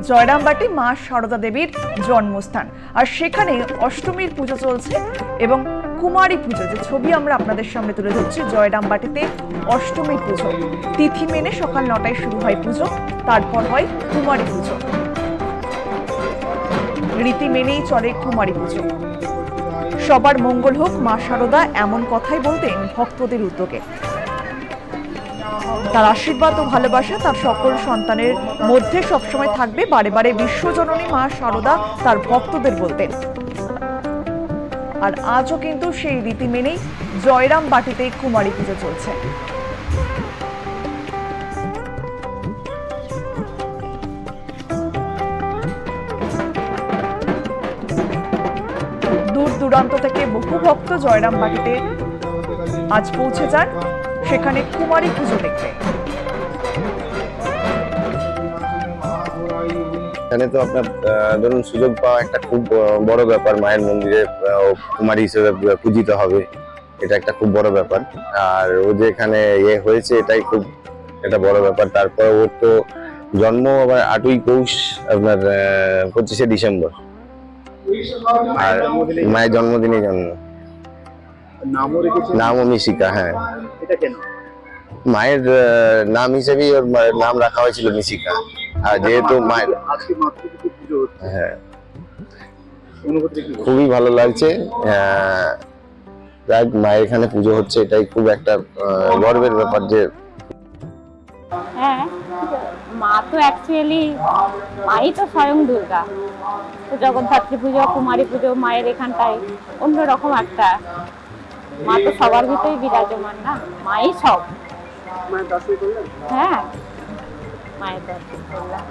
জয়রামবাটি মা সারদা দেবীর জন্মস্থান, আর সেখানে অষ্টমীর পুজো চলছে এবং কুমারী পুজো যে ছবি আমরা আপনাদের সামনে তুলে ধরছি। জয়রামবাটিতে অষ্টমীর পুজো তিথি মেনে সকাল 9টায় শুরু হয় পুজো, তারপর হয় কুমারী পুজো। রীতি মেনেই চলে কুমারী পুজো। সবার মঙ্গল হোক মা সারদা, এমন কথাই বলতেন ভক্তদের উদ্যোগে। তার আশীর্বাদ ও ভালোবাসা তার সকল সন্তানের মধ্যে সবসময় থাকবে। বারে বারে বিশ্বজননী মা সারদা তার ভক্তদের বলতেন। আর আজও কিন্তু সেই রীতি মেনেই জয়রামবাটিতে কুমারী পুজো চলছে। দূর দূরান্ত থেকে বহু ভক্ত জয়রামবাটিতে আজ পৌঁছে যান সেখানে কুমারী পুজো দেখতে। এখানে তো আপনার ধরুন সুযোগ পাওয়া একটা খুব বড় ব্যাপার। মায়ের মন্দিরে কুমারী হিসেবে পূজিত হবে, এটা একটা খুব বড় ব্যাপার। আর ও যে এখানে হয়েছে এটাই খুব একটা বড় ব্যাপার। তারপর ওর তো জন্ম আবার 8ই পৌষ, আপনার 25শে ডিসেম্বর, আর মায়ের জন্মদিনে জন্ম। নামও মিশিকা। হ্যাঁ, মায়ের নাম হিসেবেই ওর নাম রাখা হয়েছিল মিশিকা। আর যেহেতু মায়ের হ্যাঁ, খুবই ভালো লাগছে। যাক, মায়ের এখানে পুজো হচ্ছে, এটাই খুব একটা গর্বের ব্যাপার। যে হ্যাঁ, মা তো অ্যাকচুয়ালি মাই তো স্বয়ং দুর্গা। তো জগদ্ধাত্রী পুজো, কুমারী পুজো, মায়ের এখানটায় অন্যরকম একটা। মা তো সবার ভিতরেই বিরাজমান না, মাই সব। হ্যাঁ, মায়ের দর্শন করলাম।